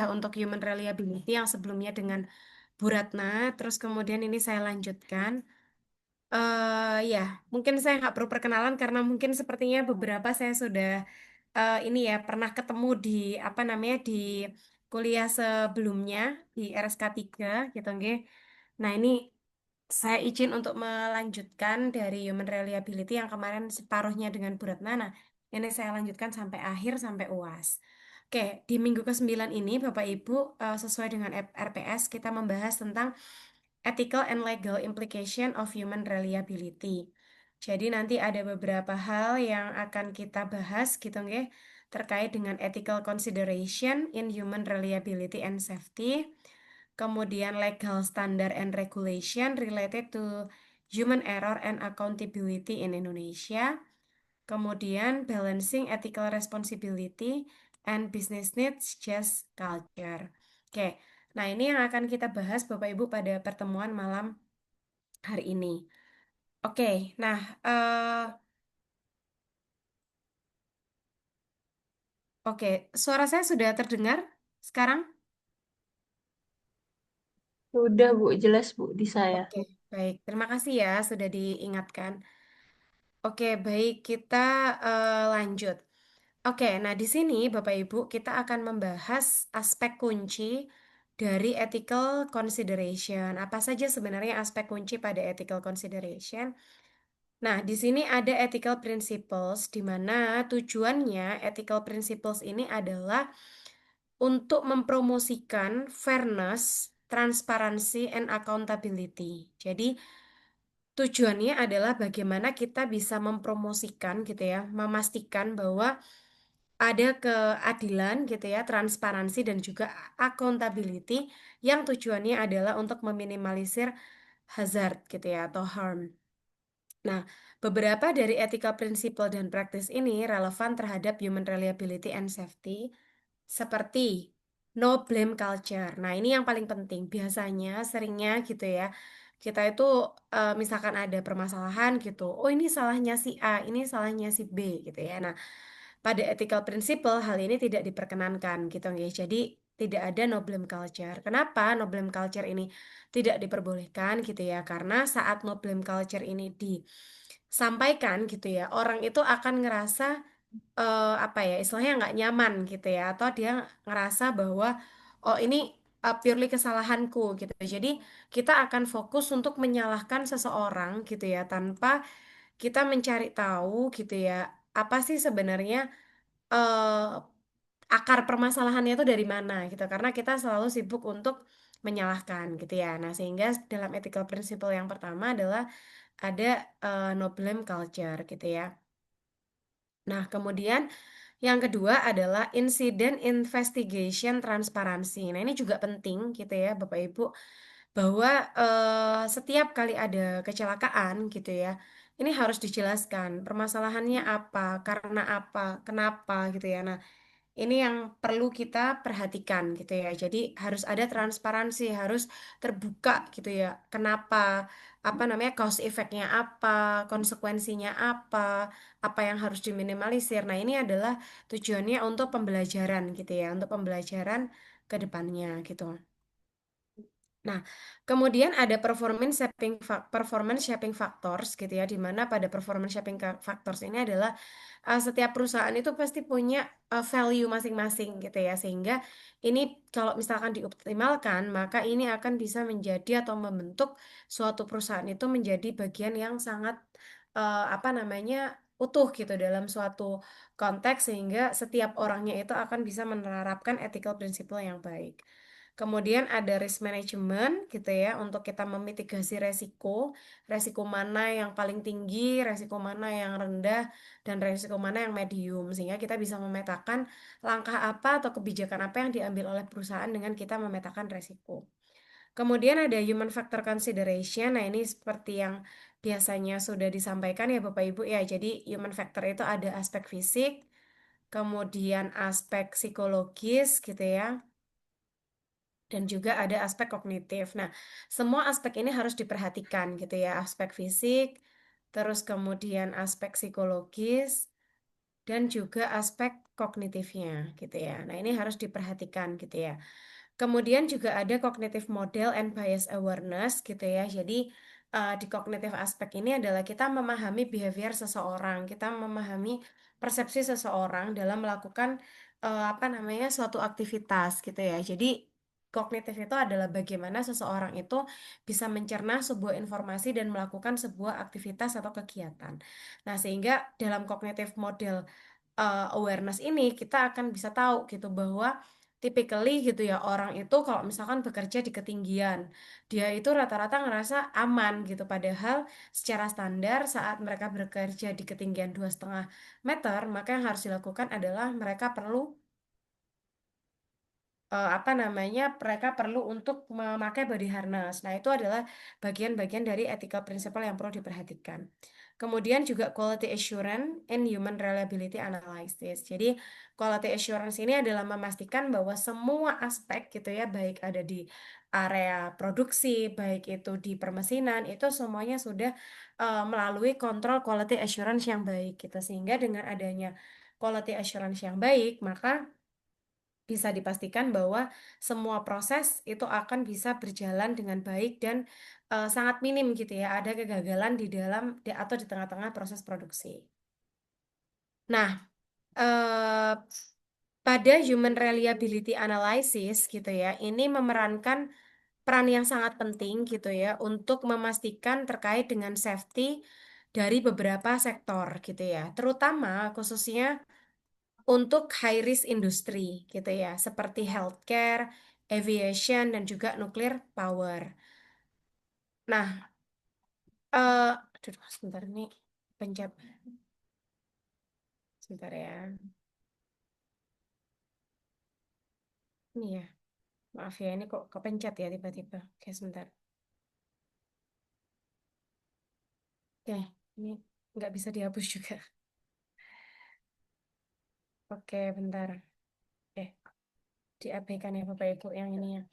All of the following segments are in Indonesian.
untuk human reliability yang sebelumnya dengan Bu Ratna, terus kemudian ini saya lanjutkan. Ya, mungkin saya nggak perlu perkenalan karena mungkin sepertinya beberapa saya sudah ini ya pernah ketemu di apa namanya di kuliah sebelumnya di RSK 3 gitu nggih. Nah, ini saya izin untuk melanjutkan dari Human Reliability yang kemarin separuhnya dengan Bu Retna. Nah, ini saya lanjutkan sampai akhir sampai UAS. Oke, di minggu ke-9 ini Bapak Ibu sesuai dengan RPS kita membahas tentang Ethical and Legal Implication of Human Reliability. Jadi nanti ada beberapa hal yang akan kita bahas gitu nggih terkait dengan ethical consideration in human reliability and safety, kemudian legal standard and regulation related to human error and accountability in Indonesia, kemudian balancing ethical responsibility and business needs just culture. Oke, nah ini yang akan kita bahas Bapak Ibu pada pertemuan malam hari ini. Oke, nah oke, suara saya sudah terdengar sekarang? Udah Bu, jelas Bu di saya. Oke, baik. Terima kasih ya sudah diingatkan. Oke, baik, kita lanjut. Oke, nah di sini Bapak Ibu kita akan membahas aspek kunci dari ethical consideration. Apa saja sebenarnya aspek kunci pada ethical consideration? Nah, di sini ada ethical principles di mana tujuannya ethical principles ini adalah untuk mempromosikan fairness, transparansi, and accountability. Jadi, tujuannya adalah bagaimana kita bisa mempromosikan gitu ya, memastikan bahwa ada keadilan gitu ya, transparansi dan juga accountability yang tujuannya adalah untuk meminimalisir hazard gitu ya atau harm. Nah, beberapa dari ethical principle dan praktis ini relevan terhadap human reliability and safety seperti no blame culture. Nah, ini yang paling penting. Biasanya, seringnya gitu ya, kita itu misalkan ada permasalahan gitu, oh ini salahnya si A, ini salahnya si B gitu ya. Nah, pada ethical principle hal ini tidak diperkenankan gitu guys. Jadi tidak ada no blame culture. Kenapa no blame culture ini tidak diperbolehkan gitu ya? Karena saat no blame culture ini disampaikan gitu ya, orang itu akan ngerasa apa ya istilahnya nggak nyaman gitu ya atau dia ngerasa bahwa oh ini purely kesalahanku gitu jadi kita akan fokus untuk menyalahkan seseorang gitu ya tanpa kita mencari tahu gitu ya apa sih sebenarnya eh, akar permasalahannya itu dari mana gitu karena kita selalu sibuk untuk menyalahkan gitu ya nah sehingga dalam ethical principle yang pertama adalah ada no blame culture gitu ya. Nah, kemudian yang kedua adalah insiden investigation transparansi. Nah, ini juga penting gitu ya, Bapak Ibu, bahwa setiap kali ada kecelakaan gitu ya, ini harus dijelaskan permasalahannya apa, karena apa, kenapa gitu ya. Nah, ini yang perlu kita perhatikan gitu ya. Jadi harus ada transparansi, harus terbuka gitu ya. Kenapa, apa namanya, cause effect-nya apa, konsekuensinya apa yang harus diminimalisir. Nah, ini adalah tujuannya untuk pembelajaran gitu ya, untuk pembelajaran ke depannya gitu. Nah, kemudian ada performance shaping factors gitu ya, di mana pada performance shaping factors ini adalah setiap perusahaan itu pasti punya value masing-masing gitu ya, sehingga ini kalau misalkan dioptimalkan, maka ini akan bisa menjadi atau membentuk suatu perusahaan itu menjadi bagian yang sangat apa namanya utuh gitu dalam suatu konteks, sehingga setiap orangnya itu akan bisa menerapkan ethical principle yang baik. Kemudian ada risk management gitu ya untuk kita memitigasi resiko, resiko mana yang paling tinggi, resiko mana yang rendah, dan resiko mana yang medium sehingga kita bisa memetakan langkah apa atau kebijakan apa yang diambil oleh perusahaan dengan kita memetakan resiko. Kemudian ada human factor consideration. Nah, ini seperti yang biasanya sudah disampaikan ya Bapak Ibu ya. Jadi human factor itu ada aspek fisik, kemudian aspek psikologis gitu ya dan juga ada aspek kognitif. Nah, semua aspek ini harus diperhatikan gitu ya, aspek fisik, terus kemudian aspek psikologis dan juga aspek kognitifnya gitu ya. Nah, ini harus diperhatikan gitu ya. Kemudian juga ada cognitive model and bias awareness gitu ya. Jadi di cognitive aspek ini adalah kita memahami behavior seseorang, kita memahami persepsi seseorang dalam melakukan apa namanya suatu aktivitas gitu ya. Jadi kognitif itu adalah bagaimana seseorang itu bisa mencerna sebuah informasi dan melakukan sebuah aktivitas atau kegiatan. Nah, sehingga dalam cognitive model awareness ini kita akan bisa tahu gitu bahwa typically gitu ya orang itu kalau misalkan bekerja di ketinggian dia itu rata-rata ngerasa aman gitu padahal secara standar saat mereka bekerja di ketinggian 2,5 meter maka yang harus dilakukan adalah mereka perlu apa namanya mereka perlu untuk memakai body harness. Nah, itu adalah bagian-bagian dari ethical principle yang perlu diperhatikan. Kemudian juga quality assurance and human reliability analysis. Jadi, quality assurance ini adalah memastikan bahwa semua aspek gitu ya, baik ada di area produksi, baik itu di permesinan, itu semuanya sudah melalui kontrol quality assurance yang baik gitu. Sehingga dengan adanya quality assurance yang baik, maka bisa dipastikan bahwa semua proses itu akan bisa berjalan dengan baik dan sangat minim gitu ya, ada kegagalan di dalam atau di tengah-tengah proses produksi. Nah, eh, pada human reliability analysis gitu ya, ini memerankan peran yang sangat penting gitu ya untuk memastikan terkait dengan safety dari beberapa sektor gitu ya, terutama khususnya untuk high risk industri gitu ya, seperti healthcare, aviation, dan juga nuclear power. Nah, aduh, sebentar nih, pencet, sebentar ya. Ini ya, maaf ya, ini kok kepencet ya tiba-tiba. Oke, sebentar. Oke, ini nggak bisa dihapus juga. Oke, bentar. Eh, diabaikan ya Bapak Ibu yang ini ya.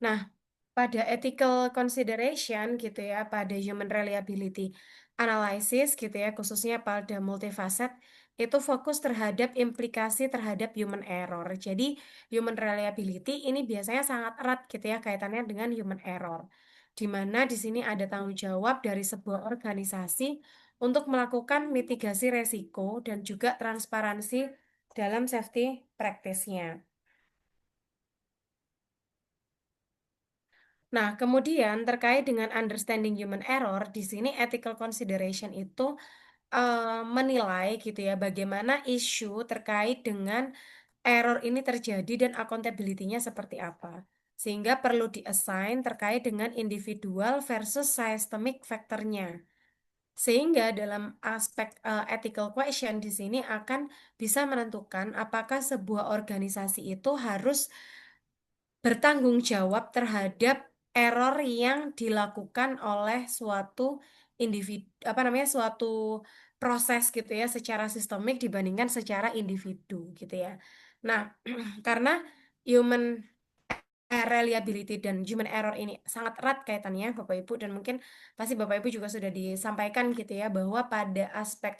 Nah, pada ethical consideration gitu ya, pada human reliability analysis gitu ya, khususnya pada multifacet, itu fokus terhadap implikasi terhadap human error. Jadi human reliability ini biasanya sangat erat gitu ya kaitannya dengan human error. Di mana di sini ada tanggung jawab dari sebuah organisasi untuk melakukan mitigasi resiko dan juga transparansi dalam safety practice-nya. Nah, kemudian terkait dengan understanding human error, di sini ethical consideration itu menilai gitu ya bagaimana isu terkait dengan error ini terjadi dan accountability-nya seperti apa. Sehingga perlu di-assign terkait dengan individual versus systemic factor-nya. Sehingga dalam aspek ethical question di sini akan bisa menentukan apakah sebuah organisasi itu harus bertanggung jawab terhadap error yang dilakukan oleh suatu individu apa namanya suatu proses gitu ya secara sistemik dibandingkan secara individu gitu ya. Nah, karena human reliability dan human error ini sangat erat kaitannya Bapak Ibu dan mungkin pasti Bapak Ibu juga sudah disampaikan gitu ya bahwa pada aspek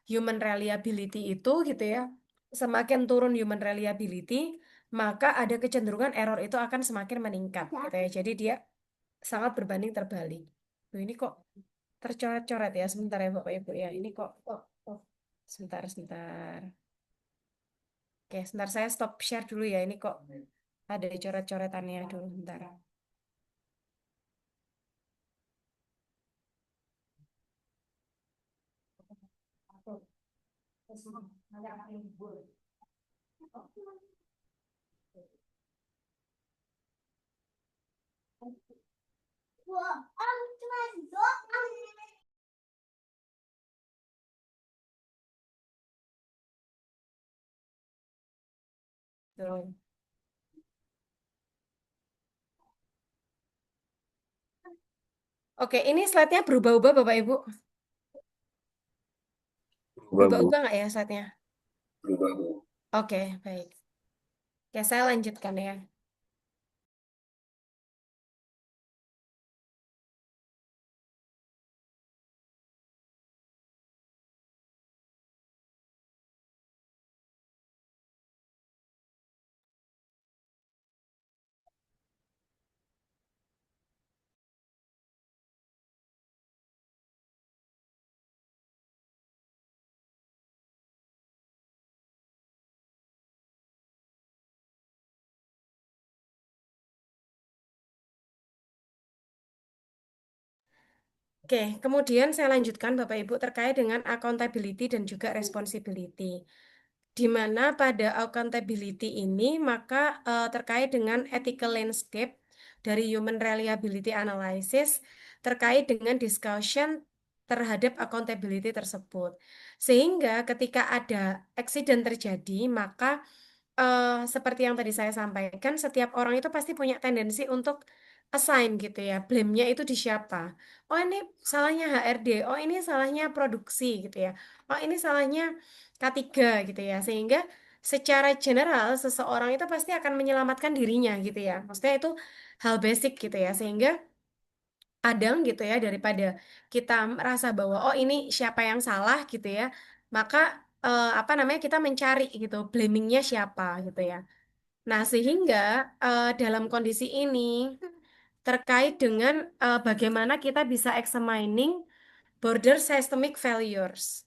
human reliability itu gitu ya semakin turun human reliability maka ada kecenderungan error itu akan semakin meningkat gitu ya. Jadi dia sangat berbanding terbalik. Loh, ini kok tercoret-coret ya sebentar ya Bapak Ibu ya. Ini kok oh, sebentar sebentar. Oke, sebentar saya stop share dulu ya. Ini kok ada coret-coretannya dulu bentar. Tuh. Oke, ini slide-nya berubah-ubah Bapak Ibu. Berubah, Bu. Berubah-ubah nggak ya slide-nya? Berubah, Bu. Oke, baik. Ya, saya lanjutkan ya. Oke, kemudian saya lanjutkan Bapak Ibu terkait dengan accountability dan juga responsibility. Di mana pada accountability ini maka terkait dengan ethical landscape dari human reliability analysis terkait dengan discussion terhadap accountability tersebut. Sehingga ketika ada accident terjadi, maka seperti yang tadi saya sampaikan, setiap orang itu pasti punya tendensi untuk assign gitu ya, blame-nya itu di siapa. Oh ini salahnya HRD, oh ini salahnya produksi gitu ya, oh ini salahnya K3 gitu ya. Sehingga secara general seseorang itu pasti akan menyelamatkan dirinya gitu ya. Maksudnya itu hal basic gitu ya. Sehingga kadang gitu ya daripada kita merasa bahwa oh ini siapa yang salah gitu ya, maka apa namanya kita mencari gitu blamingnya siapa gitu ya. Nah sehingga dalam kondisi ini terkait dengan bagaimana kita bisa examining border systemic failures.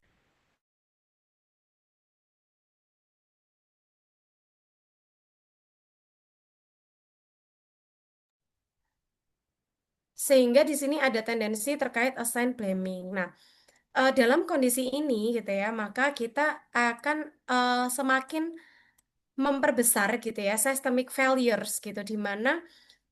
Sehingga di sini ada tendensi terkait assign blaming. Nah, dalam kondisi ini gitu ya, maka kita akan semakin memperbesar gitu ya systemic failures gitu di mana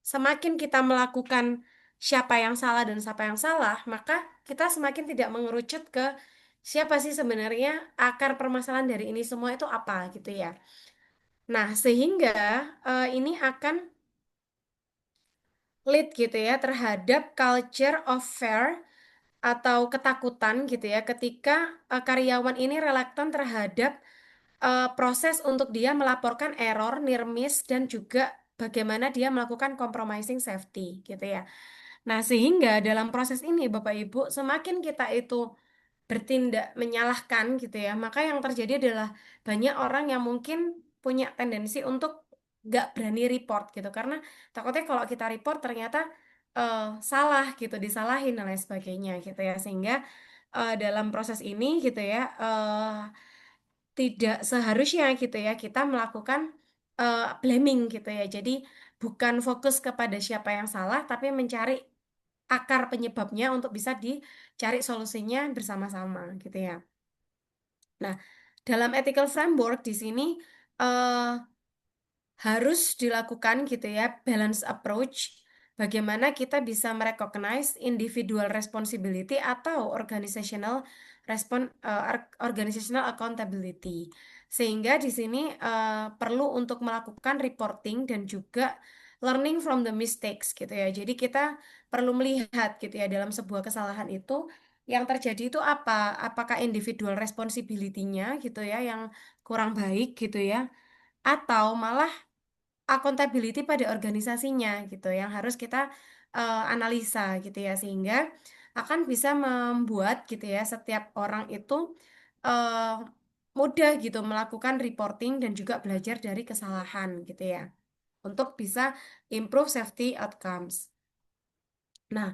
semakin kita melakukan siapa yang salah dan siapa yang salah, maka kita semakin tidak mengerucut ke siapa sih sebenarnya akar permasalahan dari ini semua itu apa gitu ya. Nah, sehingga ini akan lead gitu ya terhadap culture of fear atau ketakutan gitu ya ketika karyawan ini reluctant terhadap proses untuk dia melaporkan error, near miss dan juga bagaimana dia melakukan compromising safety gitu ya. Nah, sehingga dalam proses ini Bapak Ibu semakin kita itu bertindak menyalahkan gitu ya, maka yang terjadi adalah banyak orang yang mungkin punya tendensi untuk nggak berani report gitu karena takutnya kalau kita report ternyata eh, salah gitu, disalahin dan lain sebagainya gitu ya, sehingga dalam proses ini gitu ya tidak seharusnya gitu ya kita melakukan blaming gitu ya. Jadi bukan fokus kepada siapa yang salah, tapi mencari akar penyebabnya untuk bisa dicari solusinya bersama-sama gitu ya. Nah, dalam ethical framework di sini eh, harus dilakukan gitu ya balance approach. Bagaimana kita bisa merecognize individual responsibility atau organizational accountability. Sehingga di sini perlu untuk melakukan reporting dan juga learning from the mistakes gitu ya. Jadi kita perlu melihat gitu ya dalam sebuah kesalahan itu yang terjadi itu apa? Apakah individual responsibility-nya gitu ya yang kurang baik gitu ya, atau malah accountability pada organisasinya gitu yang harus kita analisa gitu ya, sehingga akan bisa membuat gitu ya setiap orang itu eh, mudah gitu melakukan reporting dan juga belajar dari kesalahan gitu ya untuk bisa improve safety outcomes. Nah,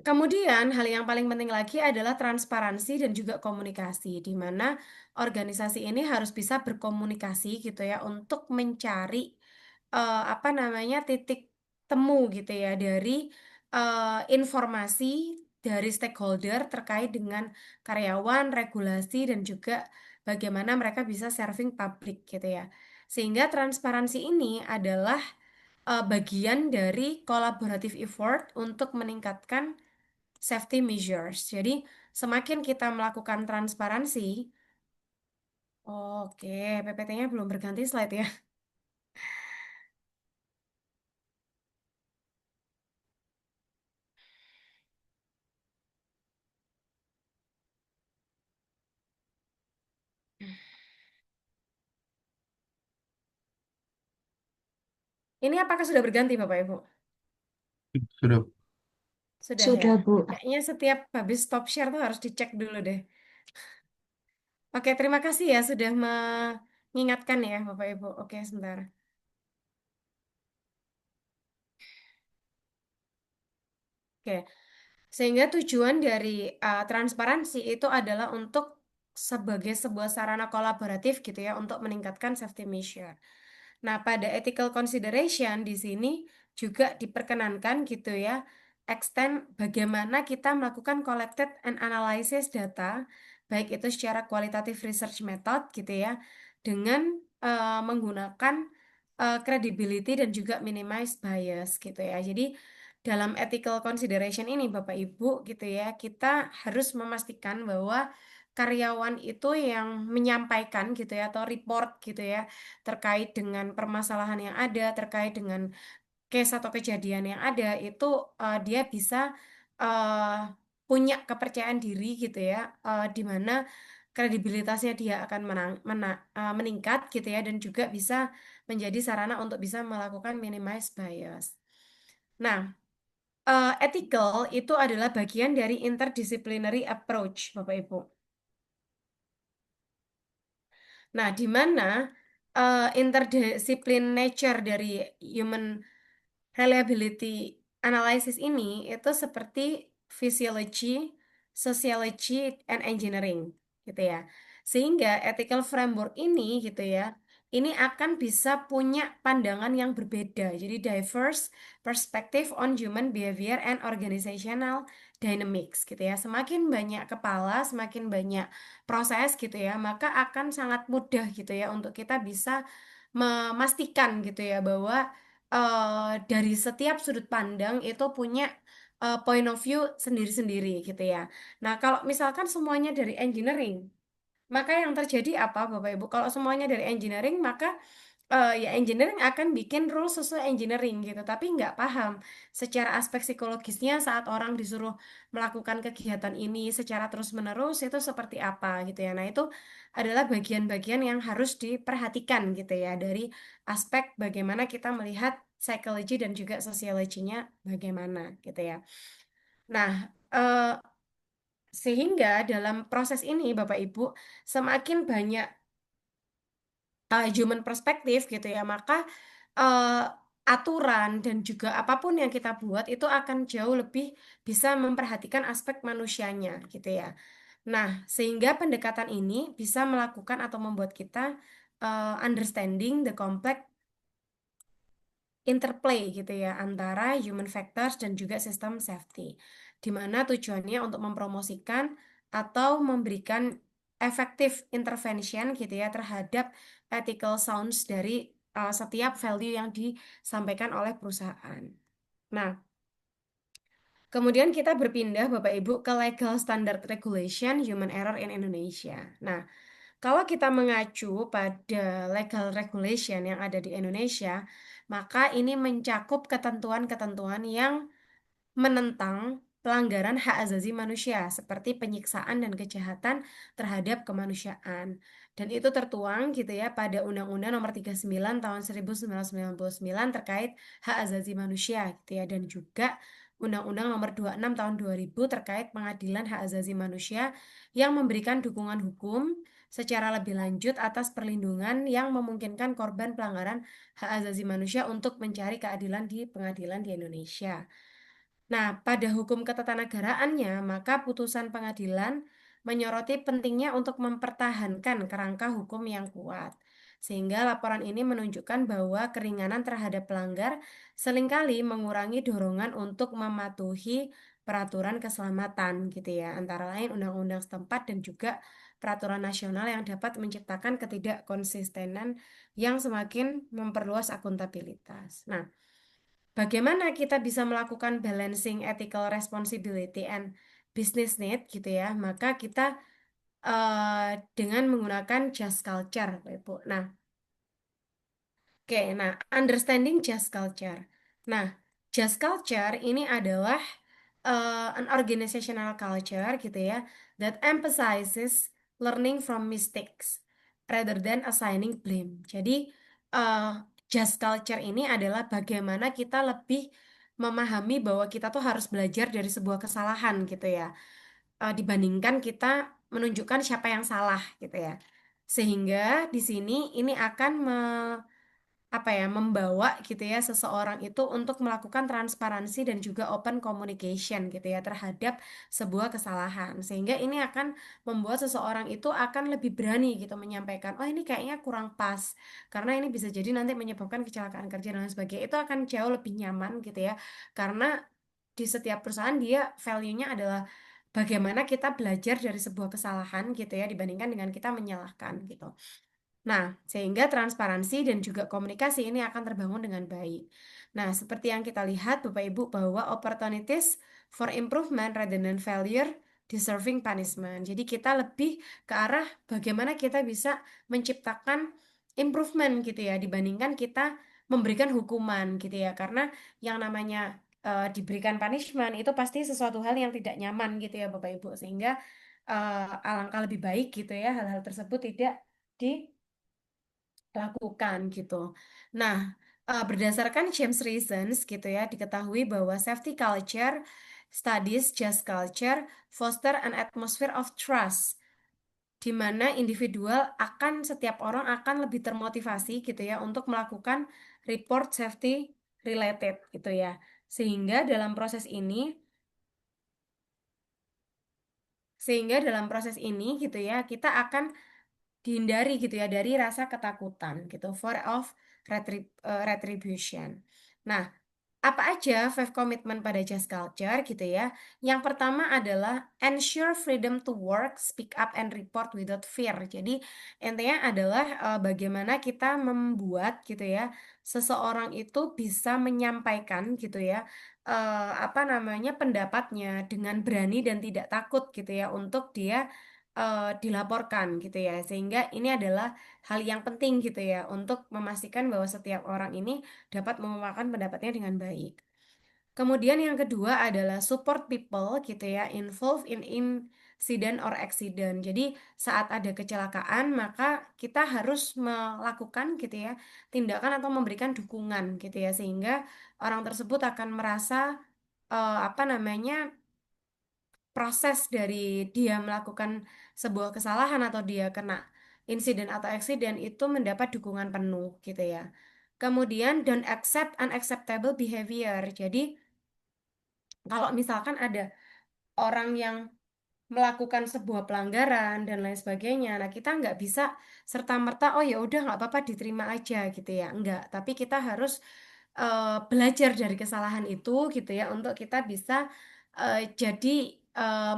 kemudian, hal yang paling penting lagi adalah transparansi dan juga komunikasi, di mana organisasi ini harus bisa berkomunikasi gitu ya untuk mencari apa namanya titik temu gitu ya dari informasi dari stakeholder terkait dengan karyawan, regulasi dan juga bagaimana mereka bisa serving publik gitu ya. Sehingga transparansi ini adalah bagian dari collaborative effort untuk meningkatkan safety measures. Jadi, semakin kita melakukan transparansi, oke, PPT-nya belum berganti slide ya. Ini apakah sudah berganti, Bapak Ibu? Sudah. Sudah ya. Sudah, Bu. Kayaknya setiap habis stop share tuh harus dicek dulu deh. Oke, terima kasih ya sudah mengingatkan ya, Bapak Ibu. Oke, sebentar. Oke, sehingga tujuan dari transparansi itu adalah untuk sebagai sebuah sarana kolaboratif gitu ya untuk meningkatkan safety measure. Nah, pada ethical consideration di sini juga diperkenankan gitu ya extend bagaimana kita melakukan collected and analysis data, baik itu secara kualitatif research method gitu ya, dengan menggunakan credibility dan juga minimize bias gitu ya. Jadi dalam ethical consideration ini Bapak Ibu gitu ya, kita harus memastikan bahwa karyawan itu yang menyampaikan gitu ya atau report gitu ya terkait dengan permasalahan yang ada, terkait dengan case atau kejadian yang ada itu dia bisa eh, punya kepercayaan diri gitu ya, di mana kredibilitasnya dia akan meningkat gitu ya dan juga bisa menjadi sarana untuk bisa melakukan minimize bias. Nah, ethical itu adalah bagian dari interdisciplinary approach, Bapak Ibu. Nah, di mana interdisiplin nature dari human reliability analysis ini itu seperti physiology, sociology, and engineering gitu ya. Sehingga ethical framework ini gitu ya, ini akan bisa punya pandangan yang berbeda. Jadi diverse perspective on human behavior and organizational dynamics gitu ya. Semakin banyak kepala, semakin banyak proses gitu ya, maka akan sangat mudah gitu ya untuk kita bisa memastikan gitu ya bahwa dari setiap sudut pandang itu punya point of view sendiri-sendiri gitu ya. Nah, kalau misalkan semuanya dari engineering, maka yang terjadi apa, Bapak Ibu? Kalau semuanya dari engineering, maka ya engineering akan bikin rules sesuai engineering gitu, tapi nggak paham secara aspek psikologisnya saat orang disuruh melakukan kegiatan ini secara terus-menerus itu seperti apa gitu ya. Nah, itu adalah bagian-bagian yang harus diperhatikan gitu ya dari aspek bagaimana kita melihat psikologi dan juga sosiologinya bagaimana gitu ya. Nah, sehingga dalam proses ini Bapak Ibu semakin banyak human perspektif gitu ya, maka eh, aturan dan juga apapun yang kita buat itu akan jauh lebih bisa memperhatikan aspek manusianya gitu ya. Nah, sehingga pendekatan ini bisa melakukan atau membuat kita understanding the complex interplay gitu ya antara human factors dan juga sistem safety, di mana tujuannya untuk mempromosikan atau memberikan efektif intervention gitu ya terhadap ethical sounds dari setiap value yang disampaikan oleh perusahaan. Nah, kemudian kita berpindah Bapak Ibu ke legal standard regulation human error in Indonesia. Nah, kalau kita mengacu pada legal regulation yang ada di Indonesia, maka ini mencakup ketentuan-ketentuan yang menentang pelanggaran hak asasi manusia seperti penyiksaan dan kejahatan terhadap kemanusiaan. Dan itu tertuang gitu ya pada Undang-Undang Nomor 39 Tahun 1999 terkait hak asasi manusia gitu ya dan juga Undang-Undang Nomor 26 Tahun 2000 terkait pengadilan hak asasi manusia yang memberikan dukungan hukum secara lebih lanjut atas perlindungan yang memungkinkan korban pelanggaran hak asasi manusia untuk mencari keadilan di pengadilan di Indonesia. Nah, pada hukum ketetanegaraannya, maka putusan pengadilan menyoroti pentingnya untuk mempertahankan kerangka hukum yang kuat. Sehingga laporan ini menunjukkan bahwa keringanan terhadap pelanggar seringkali mengurangi dorongan untuk mematuhi peraturan keselamatan gitu ya, antara lain undang-undang setempat dan juga peraturan nasional yang dapat menciptakan ketidakkonsistenan yang semakin memperluas akuntabilitas. Nah, bagaimana kita bisa melakukan balancing ethical responsibility and business need gitu ya, maka kita dengan menggunakan just culture, Bapak Ibu. Nah, oke, nah understanding just culture. Nah, just culture ini adalah an organizational culture gitu ya that emphasizes learning from mistakes rather than assigning blame. Jadi uh, just culture ini adalah bagaimana kita lebih memahami bahwa kita tuh harus belajar dari sebuah kesalahan gitu ya, dibandingkan kita menunjukkan siapa yang salah gitu ya. Sehingga di sini ini akan apa ya membawa gitu ya seseorang itu untuk melakukan transparansi dan juga open communication gitu ya terhadap sebuah kesalahan sehingga ini akan membuat seseorang itu akan lebih berani gitu menyampaikan oh ini kayaknya kurang pas karena ini bisa jadi nanti menyebabkan kecelakaan kerja dan lain sebagainya itu akan jauh lebih nyaman gitu ya karena di setiap perusahaan dia value-nya adalah bagaimana kita belajar dari sebuah kesalahan gitu ya dibandingkan dengan kita menyalahkan gitu. Nah, sehingga transparansi dan juga komunikasi ini akan terbangun dengan baik. Nah, seperti yang kita lihat Bapak Ibu bahwa opportunities for improvement rather than failure deserving punishment. Jadi kita lebih ke arah bagaimana kita bisa menciptakan improvement gitu ya dibandingkan kita memberikan hukuman gitu ya. Karena yang namanya diberikan punishment itu pasti sesuatu hal yang tidak nyaman gitu ya Bapak Ibu sehingga alangkah lebih baik gitu ya hal-hal tersebut tidak dilakukan gitu. Nah, berdasarkan James Reasons gitu ya, diketahui bahwa safety culture studies just culture foster an atmosphere of trust, di mana individual akan setiap orang akan lebih termotivasi gitu ya untuk melakukan report safety related gitu ya. Sehingga dalam proses ini, sehingga dalam proses ini gitu ya, kita akan dihindari gitu ya dari rasa ketakutan gitu, fear of retribution. Nah, apa aja five komitmen pada Just Culture gitu ya. Yang pertama adalah ensure freedom to work, speak up and report without fear. Jadi intinya adalah bagaimana kita membuat gitu ya seseorang itu bisa menyampaikan gitu ya apa namanya pendapatnya dengan berani dan tidak takut gitu ya untuk dia dilaporkan gitu ya. Sehingga ini adalah hal yang penting gitu ya untuk memastikan bahwa setiap orang ini dapat mengungkapkan pendapatnya dengan baik. Kemudian yang kedua adalah support people gitu ya, involved in incident or accident. Jadi saat ada kecelakaan maka kita harus melakukan gitu ya tindakan atau memberikan dukungan gitu ya sehingga orang tersebut akan merasa apa namanya proses dari dia melakukan sebuah kesalahan atau dia kena insiden atau accident itu mendapat dukungan penuh gitu ya. Kemudian don't accept unacceptable behavior. Jadi kalau misalkan ada orang yang melakukan sebuah pelanggaran dan lain sebagainya, nah kita nggak bisa serta-merta, oh ya udah nggak apa-apa diterima aja gitu ya, nggak. Tapi kita harus belajar dari kesalahan itu gitu ya, untuk kita bisa jadi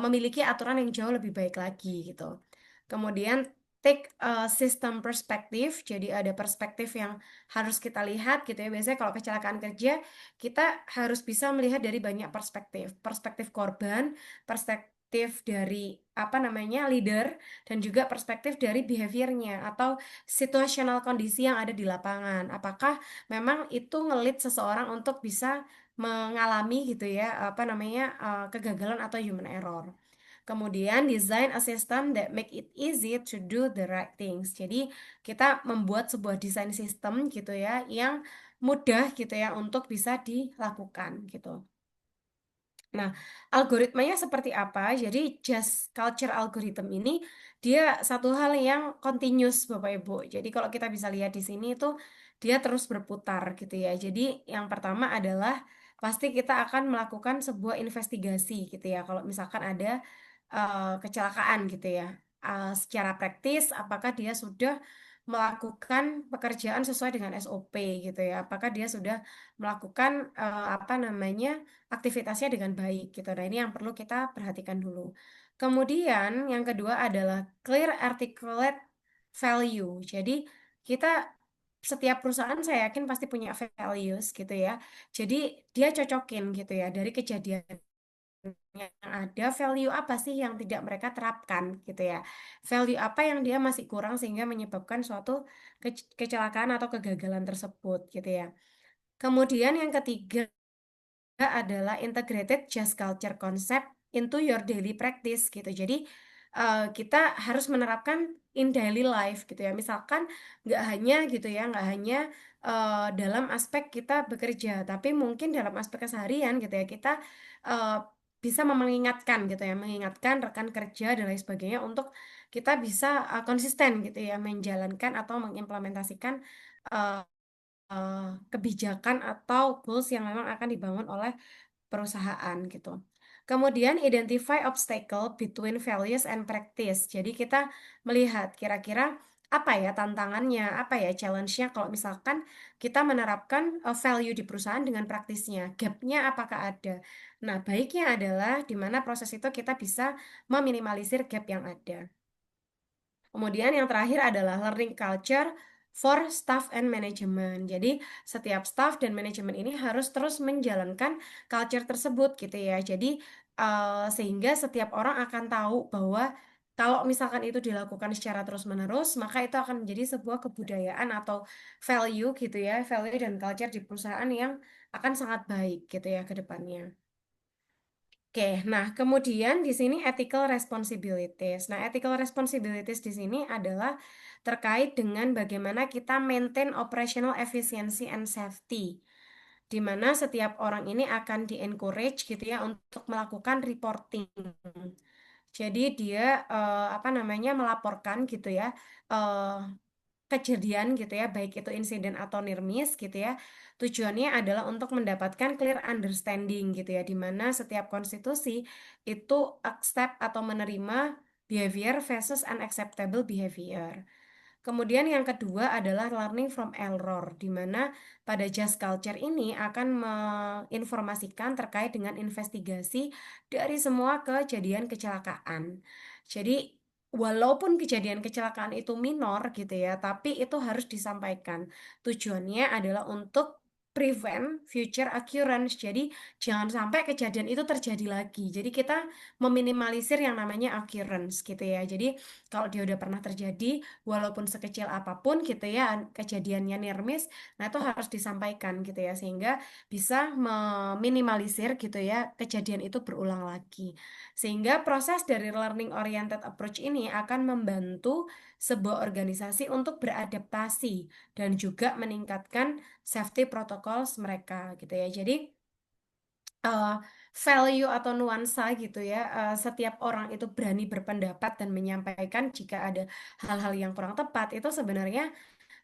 memiliki aturan yang jauh lebih baik lagi gitu. Kemudian take system perspektif, jadi ada perspektif yang harus kita lihat gitu ya. Biasanya kalau kecelakaan kerja, kita harus bisa melihat dari banyak perspektif. Perspektif korban, perspektif dari apa namanya leader, dan juga perspektif dari behaviornya atau situasional kondisi yang ada di lapangan. Apakah memang itu ngelit seseorang untuk bisa mengalami gitu ya apa namanya kegagalan atau human error. Kemudian design a system that make it easy to do the right things. Jadi kita membuat sebuah desain sistem gitu ya yang mudah gitu ya untuk bisa dilakukan gitu. Nah, algoritmanya seperti apa? Jadi just culture algorithm ini dia satu hal yang continuous Bapak Ibu. Jadi kalau kita bisa lihat di sini itu dia terus berputar gitu ya. Jadi yang pertama adalah pasti kita akan melakukan sebuah investigasi gitu ya. Kalau misalkan ada kecelakaan gitu ya. Secara praktis apakah dia sudah melakukan pekerjaan sesuai dengan SOP gitu ya. Apakah dia sudah melakukan apa namanya aktivitasnya dengan baik gitu. Nah, ini yang perlu kita perhatikan dulu. Kemudian yang kedua adalah clear articulate value. Jadi kita setiap perusahaan saya yakin pasti punya values gitu ya. Jadi dia cocokin gitu ya dari kejadian yang ada, value apa sih yang tidak mereka terapkan gitu ya. Value apa yang dia masih kurang sehingga menyebabkan suatu kecelakaan atau kegagalan tersebut gitu ya. Kemudian yang ketiga adalah integrated just culture concept into your daily practice gitu. Jadi kita harus menerapkan in daily life gitu ya. Misalkan nggak hanya gitu ya, nggak hanya dalam aspek kita bekerja, tapi mungkin dalam aspek keseharian gitu ya kita uh, bisa mengingatkan gitu ya, mengingatkan rekan kerja dan lain sebagainya untuk kita bisa konsisten gitu ya menjalankan atau mengimplementasikan uh, kebijakan atau goals yang memang akan dibangun oleh perusahaan gitu. Kemudian identify obstacle between values and practice. Jadi kita melihat kira-kira apa ya tantangannya, apa ya challenge-nya kalau misalkan kita menerapkan value di perusahaan dengan praktisnya, gap-nya apakah ada. Nah, baiknya adalah di mana proses itu kita bisa meminimalisir gap yang ada. Kemudian yang terakhir adalah learning culture for staff and management. Jadi setiap staff dan manajemen ini harus terus menjalankan culture tersebut gitu ya. Jadi sehingga setiap orang akan tahu bahwa kalau misalkan itu dilakukan secara terus-menerus, maka itu akan menjadi sebuah kebudayaan atau value gitu ya, value dan culture di perusahaan yang akan sangat baik gitu ya ke depannya. Oke, nah kemudian di sini ethical responsibilities. Nah, ethical responsibilities di sini adalah terkait dengan bagaimana kita maintain operational efficiency and safety, di mana setiap orang ini akan di-encourage gitu ya untuk melakukan reporting. Jadi dia apa namanya melaporkan gitu ya eh, kejadian gitu ya, baik itu insiden atau near miss gitu ya. Tujuannya adalah untuk mendapatkan clear understanding gitu ya, di mana setiap konstitusi itu accept atau menerima behavior versus unacceptable behavior. Kemudian yang kedua adalah learning from error, di mana pada just culture ini akan menginformasikan terkait dengan investigasi dari semua kejadian kecelakaan. Jadi, walaupun kejadian kecelakaan itu minor gitu ya, tapi itu harus disampaikan. Tujuannya adalah untuk prevent future occurrence. Jadi, jangan sampai kejadian itu terjadi lagi. Jadi, kita meminimalisir yang namanya occurrence gitu ya. Jadi, kalau dia udah pernah terjadi, walaupun sekecil apapun gitu ya kejadiannya near miss, nah itu harus disampaikan gitu ya sehingga bisa meminimalisir gitu ya kejadian itu berulang lagi. Sehingga proses dari learning oriented approach ini akan membantu sebuah organisasi untuk beradaptasi dan juga meningkatkan safety protocols mereka gitu ya. Jadi eh, value atau nuansa gitu ya. Setiap orang itu berani berpendapat dan menyampaikan jika ada hal-hal yang kurang tepat. Itu sebenarnya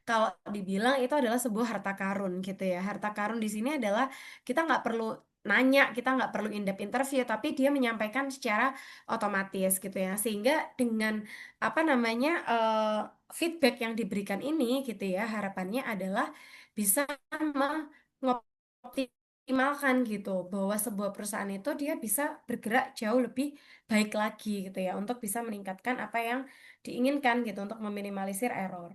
kalau dibilang itu adalah sebuah harta karun gitu ya. Harta karun di sini adalah kita nggak perlu nanya, kita nggak perlu in-depth interview, tapi dia menyampaikan secara otomatis gitu ya. Sehingga dengan apa namanya feedback yang diberikan ini gitu ya, harapannya adalah bisa mengoptimalkan gitu bahwa sebuah perusahaan itu dia bisa bergerak jauh lebih baik lagi gitu ya untuk bisa meningkatkan apa yang diinginkan gitu untuk meminimalisir error.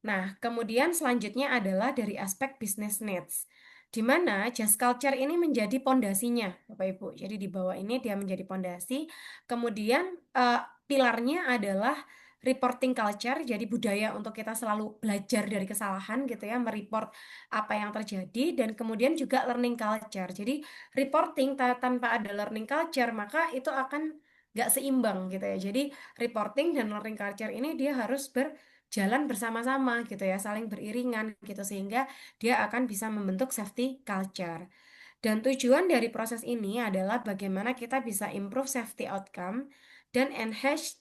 Nah, kemudian selanjutnya adalah dari aspek business needs, di mana just culture ini menjadi pondasinya, Bapak Ibu. Jadi di bawah ini dia menjadi pondasi. Kemudian eh, pilarnya adalah reporting culture, jadi budaya untuk kita selalu belajar dari kesalahan gitu ya, mereport apa yang terjadi, dan kemudian juga learning culture. Jadi reporting tanpa ada learning culture, maka itu akan nggak seimbang gitu ya. Jadi reporting dan learning culture ini dia harus jalan bersama-sama gitu ya, saling beriringan gitu sehingga dia akan bisa membentuk safety culture. Dan tujuan dari proses ini adalah bagaimana kita bisa improve safety outcome dan enhance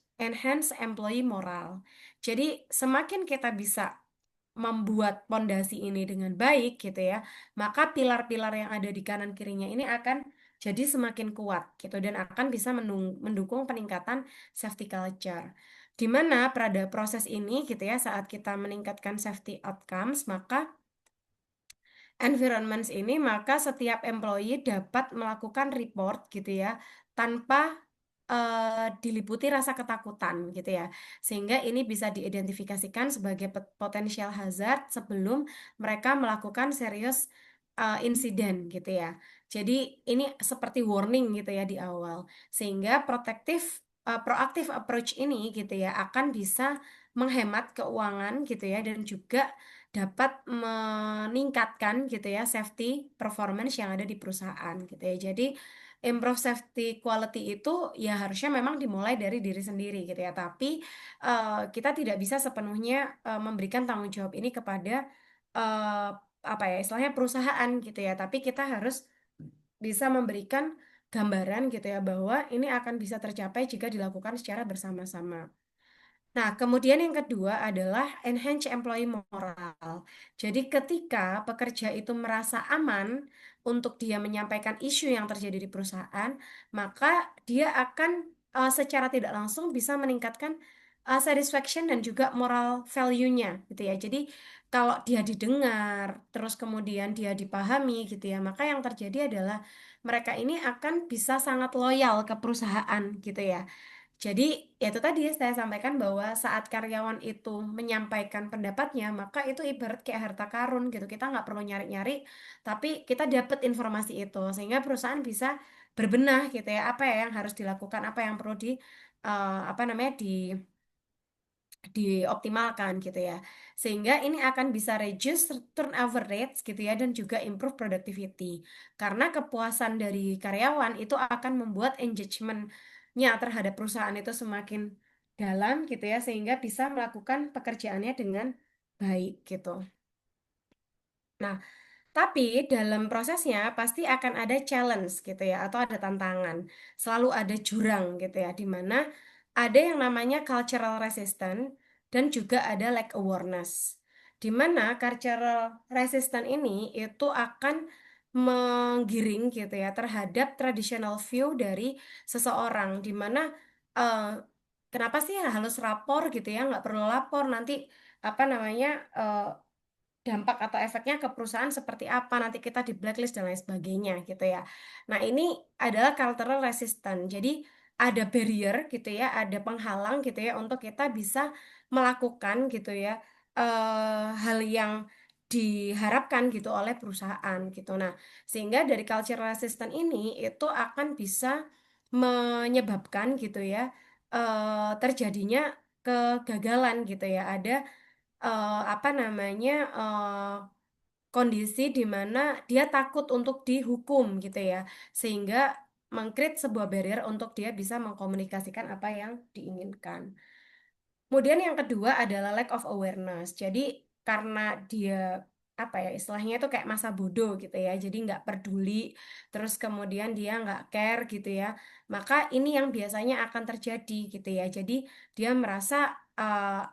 employee moral. Jadi semakin kita bisa membuat pondasi ini dengan baik gitu ya, maka pilar-pilar yang ada di kanan kirinya ini akan jadi semakin kuat gitu dan akan bisa mendukung peningkatan safety culture. Di mana pada proses ini gitu ya, saat kita meningkatkan safety outcomes, maka environments ini, maka setiap employee dapat melakukan report gitu ya, tanpa diliputi rasa ketakutan gitu ya. Sehingga ini bisa diidentifikasikan sebagai potensial hazard sebelum mereka melakukan serius insiden gitu ya. Jadi ini seperti warning gitu ya di awal. Sehingga proaktif approach ini gitu ya akan bisa menghemat keuangan gitu ya dan juga dapat meningkatkan gitu ya safety performance yang ada di perusahaan gitu ya. Jadi improve safety quality itu ya harusnya memang dimulai dari diri sendiri gitu ya. Tapi kita tidak bisa sepenuhnya memberikan tanggung jawab ini kepada eh, apa ya istilahnya perusahaan gitu ya. Tapi kita harus bisa memberikan gambaran gitu ya bahwa ini akan bisa tercapai jika dilakukan secara bersama-sama. Nah, kemudian yang kedua adalah enhance employee moral. Jadi ketika pekerja itu merasa aman untuk dia menyampaikan isu yang terjadi di perusahaan, maka dia akan secara tidak langsung bisa meningkatkan satisfaction dan juga moral value-nya gitu ya. Jadi kalau dia didengar, terus kemudian dia dipahami gitu ya, maka yang terjadi adalah mereka ini akan bisa sangat loyal ke perusahaan gitu ya. Jadi, ya itu tadi saya sampaikan bahwa saat karyawan itu menyampaikan pendapatnya, maka itu ibarat kayak harta karun gitu. Kita nggak perlu nyari-nyari, tapi kita dapat informasi itu sehingga perusahaan bisa berbenah gitu ya. Apa ya yang harus dilakukan, apa yang perlu apa namanya dioptimalkan gitu ya. Sehingga ini akan bisa reduce turnover rates gitu ya dan juga improve productivity. Karena kepuasan dari karyawan itu akan membuat engagementnya terhadap perusahaan itu semakin dalam gitu ya sehingga bisa melakukan pekerjaannya dengan baik gitu. Nah, tapi dalam prosesnya pasti akan ada challenge gitu ya, atau ada tantangan. Selalu ada jurang gitu ya, di mana ada yang namanya cultural resistance dan juga ada lack awareness. Di mana cultural resistance ini itu akan menggiring gitu ya terhadap traditional view dari seseorang, di mana eh, kenapa sih harus rapor gitu ya, nggak perlu lapor nanti apa namanya eh, dampak atau efeknya ke perusahaan seperti apa nanti kita di blacklist dan lain sebagainya gitu ya. Nah, ini adalah cultural resistance. Jadi ada barrier gitu ya, ada penghalang gitu ya untuk kita bisa melakukan gitu ya hal yang diharapkan gitu oleh perusahaan gitu. Nah, sehingga dari cultural resistance ini itu akan bisa menyebabkan gitu ya terjadinya kegagalan gitu ya. Ada apa namanya kondisi di mana dia takut untuk dihukum gitu ya sehingga mengcreate sebuah barrier untuk dia bisa mengkomunikasikan apa yang diinginkan. Kemudian yang kedua adalah lack of awareness. Jadi karena dia apa ya istilahnya itu kayak masa bodoh gitu ya. Jadi nggak peduli, terus kemudian dia nggak care gitu ya. Maka ini yang biasanya akan terjadi gitu ya. Jadi dia merasa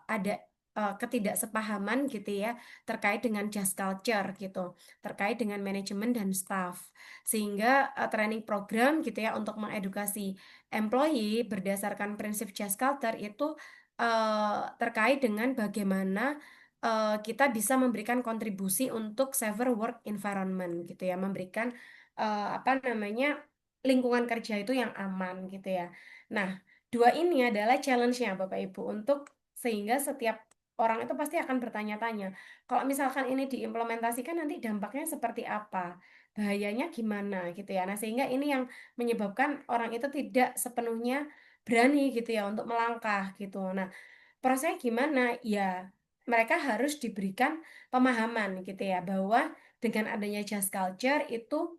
ada ketidaksepahaman gitu ya terkait dengan just culture gitu, terkait dengan manajemen dan staff. Sehingga training program gitu ya untuk mengedukasi employee berdasarkan prinsip just culture itu terkait dengan bagaimana kita bisa memberikan kontribusi untuk safer work environment gitu ya, memberikan apa namanya lingkungan kerja itu yang aman gitu ya. Nah, dua ini adalah challenge-nya Bapak Ibu untuk sehingga setiap orang itu pasti akan bertanya-tanya, kalau misalkan ini diimplementasikan nanti dampaknya seperti apa? Bahayanya gimana gitu ya. Nah, sehingga ini yang menyebabkan orang itu tidak sepenuhnya berani gitu ya untuk melangkah gitu. Nah, prosesnya gimana? Ya, mereka harus diberikan pemahaman gitu ya bahwa dengan adanya just culture itu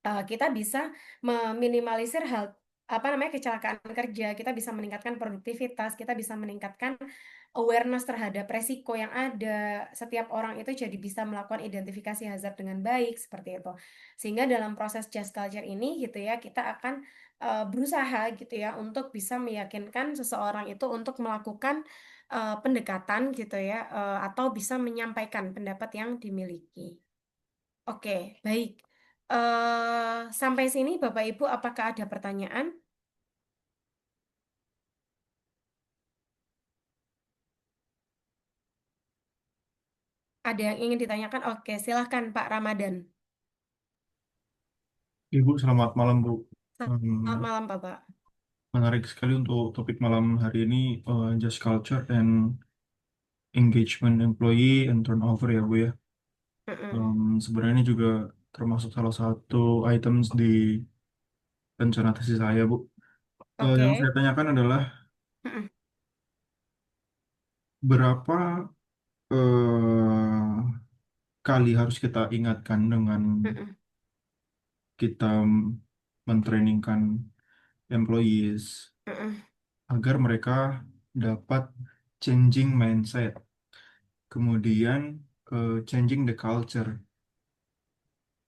kita bisa meminimalisir hal apa namanya kecelakaan kerja, kita bisa meningkatkan produktivitas, kita bisa meningkatkan awareness terhadap resiko yang ada. Setiap orang itu jadi bisa melakukan identifikasi hazard dengan baik seperti itu. Sehingga dalam proses just culture ini gitu ya, kita akan berusaha gitu ya untuk bisa meyakinkan seseorang itu untuk melakukan pendekatan gitu ya atau bisa menyampaikan pendapat yang dimiliki. Oke, baik. Sampai sini Bapak Ibu, apakah ada pertanyaan? Ada yang ingin ditanyakan? Oke, silahkan Pak Ramadan. Ibu, selamat malam, Bu. Selamat malam, Bapak. Menarik sekali untuk topik malam hari ini, just culture and engagement employee and turnover ya, Bu ya. Mm-mm. Sebenarnya ini juga termasuk salah satu items di rencana tesis saya, Bu. Yang Oke. saya tanyakan adalah Mm-mm. berapa eh, kali harus kita ingatkan dengan Mm-mm. kita mentrainingkan employees Mm-mm. agar mereka dapat changing mindset, kemudian changing the culture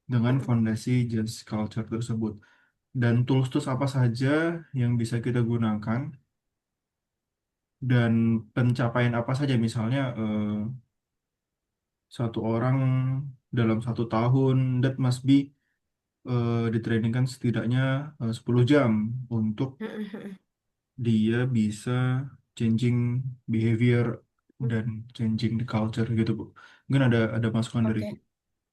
dengan Mm-mm. fondasi just culture tersebut. Dan tools-tools apa saja yang bisa kita gunakan dan pencapaian apa saja misalnya satu orang dalam 1 tahun that must be ditrainingkan setidaknya 10 jam untuk Mm-mm. dia bisa changing behavior dan changing the culture gitu Bu. Mungkin ada masukan dari Oke. Bu.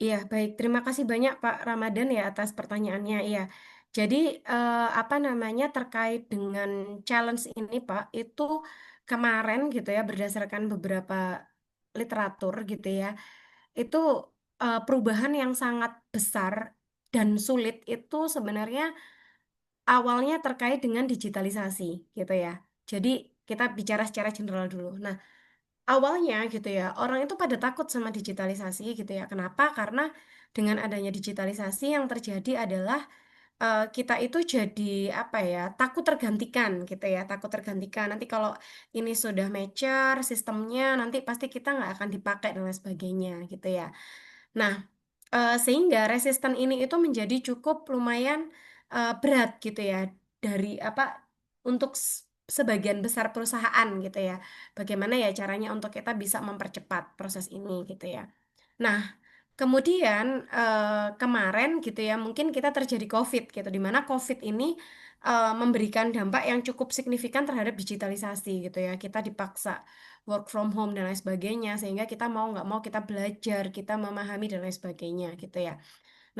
Iya, baik. Terima kasih banyak Pak Ramadan ya atas pertanyaannya. Iya. Jadi apa namanya terkait dengan challenge ini Pak, itu kemarin gitu ya berdasarkan beberapa literatur gitu ya, itu perubahan yang sangat besar dan sulit itu sebenarnya awalnya terkait dengan digitalisasi gitu ya. Jadi kita bicara secara general dulu. Nah, awalnya gitu ya, orang itu pada takut sama digitalisasi gitu ya. Kenapa? Karena dengan adanya digitalisasi yang terjadi adalah kita itu jadi apa ya, takut tergantikan gitu ya, takut tergantikan. Nanti kalau ini sudah mature sistemnya, nanti pasti kita nggak akan dipakai dan lain sebagainya gitu ya. Nah, sehingga resisten ini itu menjadi cukup lumayan berat gitu ya dari apa untuk sebagian besar perusahaan gitu ya. Bagaimana ya caranya untuk kita bisa mempercepat proses ini gitu ya. Nah, kemudian kemarin gitu ya mungkin kita terjadi COVID gitu di mana COVID ini memberikan dampak yang cukup signifikan terhadap digitalisasi gitu ya. Kita dipaksa work from home dan lain sebagainya sehingga kita mau nggak mau kita belajar, kita memahami dan lain sebagainya gitu ya.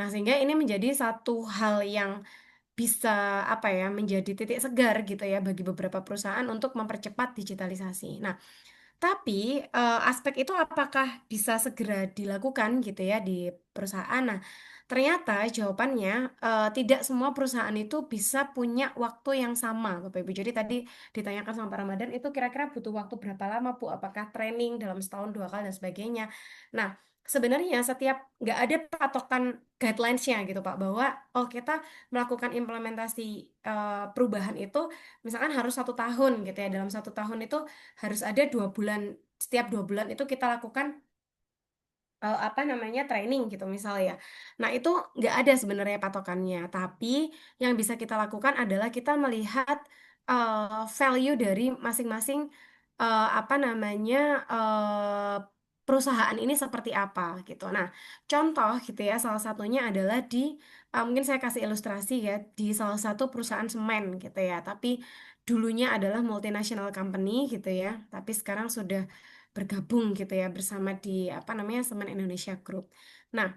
Nah, sehingga ini menjadi satu hal yang bisa apa ya menjadi titik segar gitu ya bagi beberapa perusahaan untuk mempercepat digitalisasi. Nah, tapi aspek itu apakah bisa segera dilakukan gitu ya di perusahaan? Nah, ternyata jawabannya tidak semua perusahaan itu bisa punya waktu yang sama, Bapak Ibu. Jadi tadi ditanyakan sama Pak Ramadan itu kira-kira butuh waktu berapa lama, Bu? Apakah training dalam setahun dua kali dan sebagainya? Nah, sebenarnya setiap nggak ada patokan guidelines-nya gitu Pak bahwa oh kita melakukan implementasi perubahan itu misalkan harus 1 tahun gitu ya dalam 1 tahun itu harus ada 2 bulan setiap 2 bulan itu kita lakukan apa namanya training gitu misalnya ya. Nah itu nggak ada sebenarnya patokannya. Tapi yang bisa kita lakukan adalah kita melihat value dari masing-masing apa namanya perusahaan ini seperti apa gitu. Nah contoh gitu ya salah satunya adalah di mungkin saya kasih ilustrasi ya di salah satu perusahaan semen gitu ya. Tapi dulunya adalah multinational company gitu ya. Tapi sekarang sudah bergabung gitu ya bersama di apa namanya Semen Indonesia Group. Nah,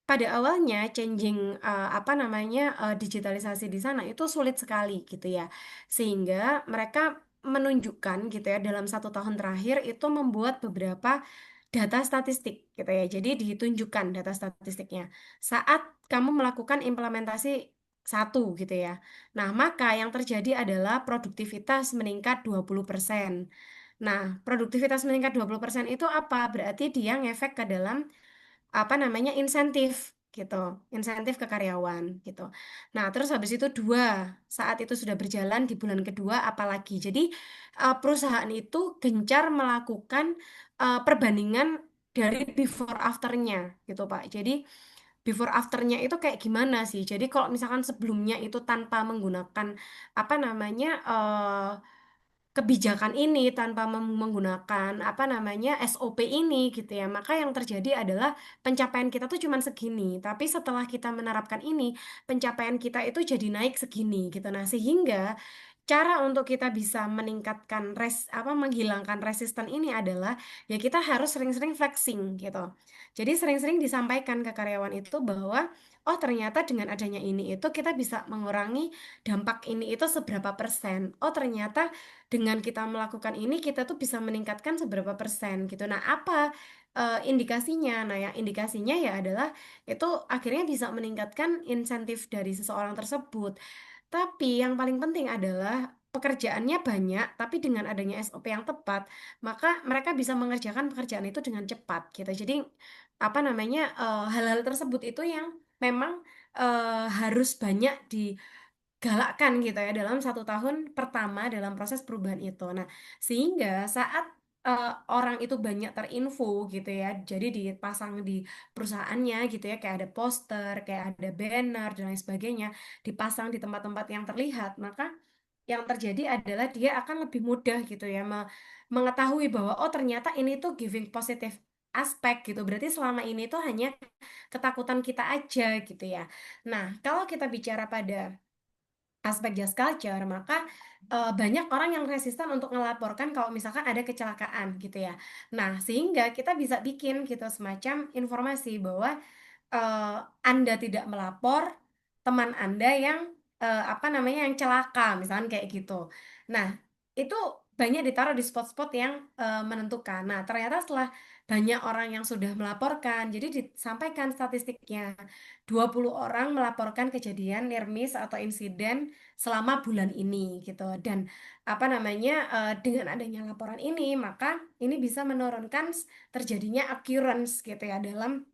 pada awalnya changing apa namanya digitalisasi di sana itu sulit sekali gitu ya. Sehingga mereka menunjukkan gitu ya dalam 1 tahun terakhir itu membuat beberapa data statistik gitu ya. Jadi ditunjukkan data statistiknya saat kamu melakukan implementasi satu gitu ya. Nah, maka yang terjadi adalah produktivitas meningkat 20%. Nah, produktivitas meningkat 20% itu apa? Berarti dia ngefek ke dalam apa namanya insentif gitu, insentif ke karyawan gitu. Nah, terus habis itu dua, saat itu sudah berjalan di bulan kedua apalagi. Jadi perusahaan itu gencar melakukan perbandingan dari before afternya gitu Pak. Jadi before afternya itu kayak gimana sih? Jadi kalau misalkan sebelumnya itu tanpa menggunakan apa namanya kebijakan ini tanpa menggunakan apa namanya SOP ini gitu ya maka yang terjadi adalah pencapaian kita tuh cuman segini tapi setelah kita menerapkan ini pencapaian kita itu jadi naik segini gitu nah sehingga cara untuk kita bisa meningkatkan apa menghilangkan resisten ini adalah ya kita harus sering-sering flexing gitu jadi sering-sering disampaikan ke karyawan itu bahwa oh ternyata dengan adanya ini itu kita bisa mengurangi dampak ini itu seberapa persen oh ternyata dengan kita melakukan ini kita tuh bisa meningkatkan seberapa persen gitu. Nah, apa indikasinya? Nah, yang indikasinya ya adalah itu akhirnya bisa meningkatkan insentif dari seseorang tersebut. Tapi yang paling penting adalah pekerjaannya banyak, tapi dengan adanya SOP yang tepat, maka mereka bisa mengerjakan pekerjaan itu dengan cepat gitu. Jadi apa namanya hal-hal tersebut itu yang memang harus banyak galakkan gitu ya dalam 1 tahun pertama dalam proses perubahan itu. Nah, sehingga saat orang itu banyak terinfo gitu ya, jadi dipasang di perusahaannya gitu ya, kayak ada poster, kayak ada banner dan lain sebagainya, dipasang di tempat-tempat yang terlihat, maka yang terjadi adalah dia akan lebih mudah gitu ya mengetahui bahwa oh ternyata ini tuh giving positive aspek gitu. Berarti selama ini tuh hanya ketakutan kita aja gitu ya. Nah, kalau kita bicara pada aspek just culture, maka banyak orang yang resisten untuk melaporkan kalau misalkan ada kecelakaan gitu ya. Nah, sehingga kita bisa bikin gitu semacam informasi bahwa eh, Anda tidak melapor teman Anda yang apa namanya yang celaka, misalkan kayak gitu. Nah, itu banyak ditaruh di spot-spot yang menentukan. Nah, ternyata setelah banyak orang yang sudah melaporkan, jadi disampaikan statistiknya 20 orang melaporkan kejadian near miss atau insiden selama bulan ini gitu. Dan apa namanya dengan adanya laporan ini, maka ini bisa menurunkan terjadinya occurrence gitu ya dalam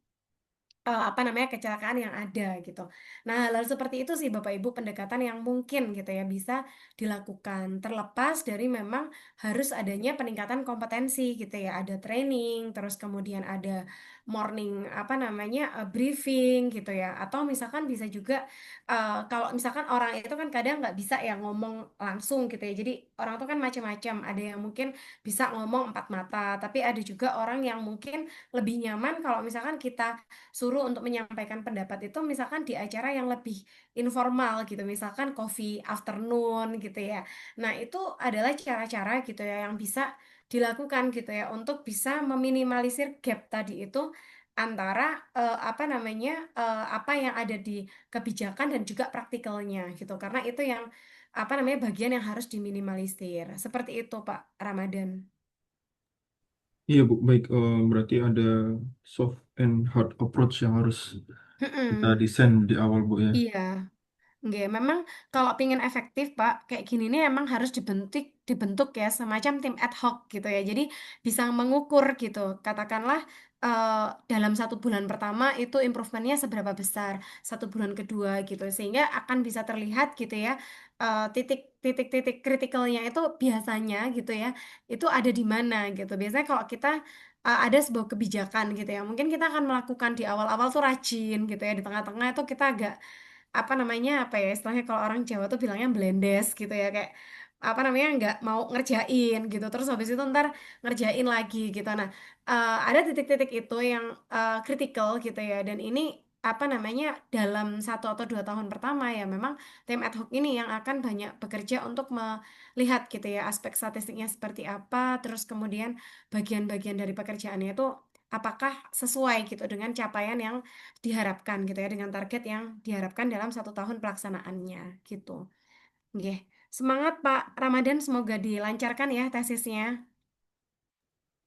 apa namanya kecelakaan yang ada gitu. Nah, hal seperti itu sih Bapak Ibu pendekatan yang mungkin gitu ya bisa dilakukan terlepas dari memang harus adanya peningkatan kompetensi gitu ya. Ada training, terus kemudian ada morning apa namanya briefing gitu ya. Atau misalkan bisa juga kalau misalkan orang itu kan kadang nggak bisa ya ngomong langsung gitu ya. Jadi orang itu kan macam-macam. Ada yang mungkin bisa ngomong empat mata, tapi ada juga orang yang mungkin lebih nyaman kalau misalkan kita suruh untuk menyampaikan pendapat itu misalkan di acara yang lebih informal gitu, misalkan coffee afternoon gitu ya. Nah, itu adalah cara-cara gitu ya yang bisa dilakukan gitu ya untuk bisa meminimalisir gap tadi itu antara apa namanya apa yang ada di kebijakan dan juga praktikalnya gitu. Karena itu yang apa namanya bagian yang harus diminimalisir. Seperti itu, Pak Ramadan. Iya Bu, baik. Berarti ada soft and hard approach yang harus kita Mm-mm. desain di awal Bu ya. Iya. Nggak, memang kalau pingin efektif, Pak, kayak gini nih emang harus dibentuk dibentuk ya semacam tim ad hoc gitu ya. Jadi bisa mengukur gitu. Katakanlah eh, dalam 1 bulan pertama itu improvementnya seberapa besar, 1 bulan kedua gitu, sehingga akan bisa terlihat gitu ya titik-titik kritikalnya itu biasanya gitu ya, itu ada di mana gitu. Biasanya kalau kita ada sebuah kebijakan gitu ya, mungkin kita akan melakukan di awal-awal tuh rajin gitu ya, di tengah-tengah itu kita agak apa namanya apa ya istilahnya kalau orang Jawa tuh bilangnya blendes gitu ya kayak apa namanya nggak mau ngerjain gitu terus habis itu ntar ngerjain lagi gitu. Nah, ada titik-titik itu yang kritikal gitu ya dan ini apa namanya dalam 1 atau 2 tahun pertama ya memang tim ad hoc ini yang akan banyak bekerja untuk melihat gitu ya aspek statistiknya seperti apa terus kemudian bagian-bagian dari pekerjaannya itu apakah sesuai gitu dengan capaian yang diharapkan gitu ya dengan target yang diharapkan dalam 1 tahun pelaksanaannya gitu. Oke, semangat Pak Ramadan semoga dilancarkan ya tesisnya.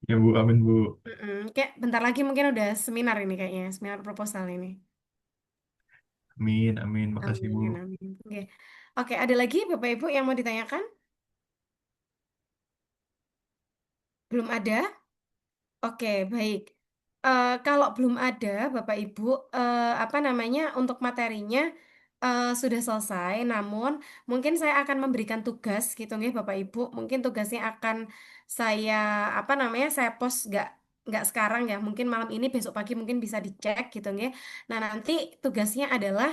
Ya Bu, amin Bu. Kayak bentar lagi mungkin udah seminar ini kayaknya seminar proposal ini. Amin, amin. Makasih Bu. Amin amin. Oke, oke ada lagi Bapak Ibu yang mau ditanyakan? Belum ada? Oke, baik. Kalau belum ada, Bapak Ibu, apa namanya untuk materinya sudah selesai. Namun, mungkin saya akan memberikan tugas, gitu nih, Bapak Ibu. Mungkin tugasnya akan saya apa namanya saya post nggak sekarang ya. Mungkin malam ini, besok pagi mungkin bisa dicek, gitu nih. Nah, nanti tugasnya adalah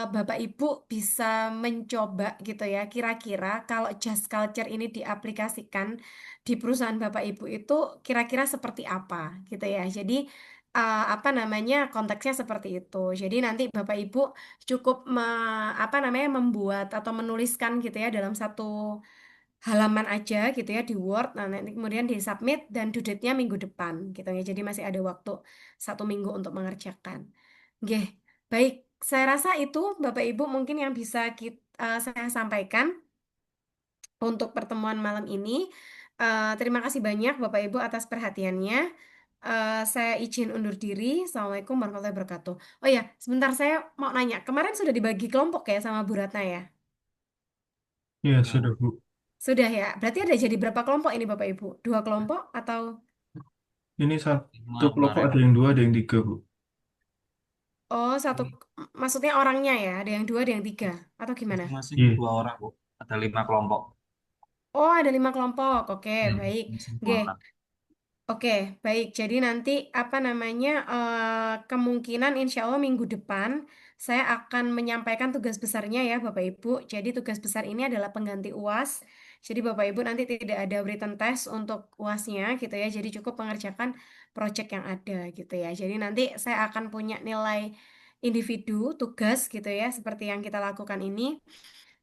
Bapak Ibu bisa mencoba, gitu ya. Kira-kira kalau Just Culture ini diaplikasikan di perusahaan Bapak Ibu itu kira-kira seperti apa gitu ya. Jadi apa namanya konteksnya seperti itu. Jadi nanti Bapak Ibu cukup apa namanya membuat atau menuliskan gitu ya dalam 1 halaman aja gitu ya di Word. Nah, nanti kemudian disubmit dan due date-nya minggu depan gitu ya. Jadi masih ada waktu 1 minggu untuk mengerjakan. Oke, baik. Saya rasa itu Bapak Ibu mungkin yang bisa saya sampaikan untuk pertemuan malam ini. Terima kasih banyak Bapak Ibu atas perhatiannya. Saya izin undur diri. Assalamualaikum warahmatullahi wabarakatuh. Oh ya, sebentar saya mau nanya. Kemarin sudah dibagi kelompok ya sama Bu Ratna ya? Ya, Ya, sudah Bu. Sudah ya. Berarti ada jadi berapa kelompok ini Bapak Ibu? 2 kelompok atau? Ini lima satu kelompok kemarin. ada yang dua, ada yang tiga Bu. Oh, satu. Maksudnya orangnya ya? Ada yang dua, ada yang tiga. Atau gimana? Masing-masing Iya. 2 orang, Bu. Ada 5 kelompok. Oh, ada 5 kelompok. Oke, baik. Masing 2 orang. Oke, baik. Jadi nanti apa namanya kemungkinan insya Allah minggu depan saya akan menyampaikan tugas besarnya ya Bapak Ibu. Jadi tugas besar ini adalah pengganti UAS. Jadi Bapak Ibu nanti tidak ada written test untuk UASnya gitu ya. Jadi cukup mengerjakan project yang ada gitu ya. Jadi nanti saya akan punya nilai individu tugas gitu ya seperti yang kita lakukan ini.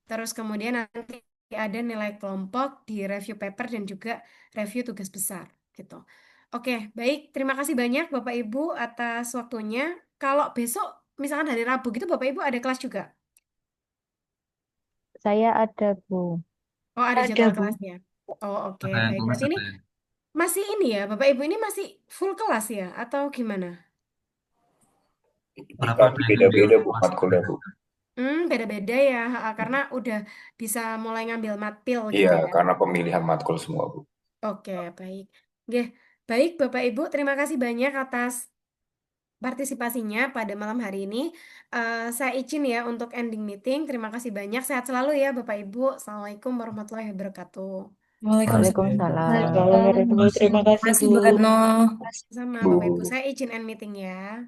Terus kemudian nanti ada nilai kelompok di review paper dan juga review tugas besar gitu. Oke, baik. Terima kasih banyak Bapak Ibu atas waktunya. Kalau besok misalkan hari Rabu gitu Bapak Ibu ada kelas juga. Saya ada, Bu. Oh, ada Ada, jadwal Bu. kelasnya. Oh, oke, Ada yang baik. tugas Berarti ini ada yang. masih ini ya, Bapak Ibu ini masih full kelas ya atau gimana? Berapa Kita ada yang ngambil beda-beda Bu masuk matkulnya ada. Bu. Beda-beda ya, karena udah bisa mulai ngambil matkul Iya, gitu ya. karena pemilihan matkul semua Bu. Oke, baik. Oke, baik Bapak Ibu, terima kasih banyak atas partisipasinya pada malam hari ini. Saya izin ya untuk ending meeting. Terima kasih banyak. Sehat selalu ya Bapak Ibu. Assalamualaikum warahmatullahi wabarakatuh. Waalaikumsalam. Waalaikumsalam. Waalaikumsalam. Terima kasih, Bu. Terima kasih Bu Retno. Sama Bapak Ibu, Bu. saya izin end meeting ya.